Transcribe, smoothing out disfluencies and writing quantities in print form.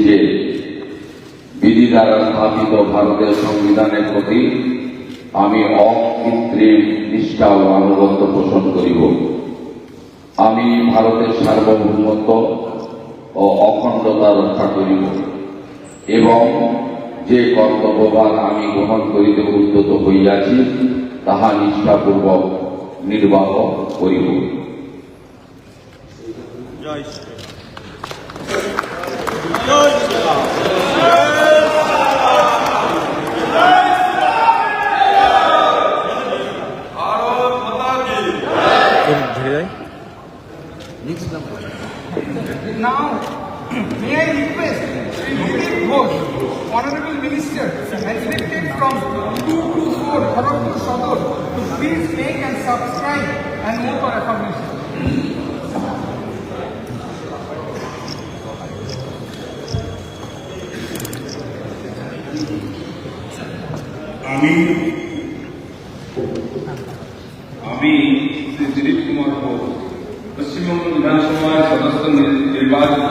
যে বিধি দ্বারা স্থাপিত ভারতের সংবিধানের প্রতি আমি অকৃত্রিম নিষ্ঠা ও আনুগত্য পোষণ করিব। আমি ভারতের সার্বভৌমত্ব ও অখণ্ডতা রক্ষা করিব এবং যে কর্তব্যভার আমি গ্রহণ করিতে উদ্যত হইয়াছি তাহা নিষ্ঠাপূর্বক নির্বাহ করিব। জয় শ্রী জয় Now, may I request Sri Dilip Ghosh, Honorable Minister, as elected from 224 Kharagpur Sadar, to please make and subscribe and move for affirmation. আমি শ্রী দিলীপ কুমার ঘোষ পশ্চিমবঙ্গ বিধানসভার সদস্য নির্বাচিত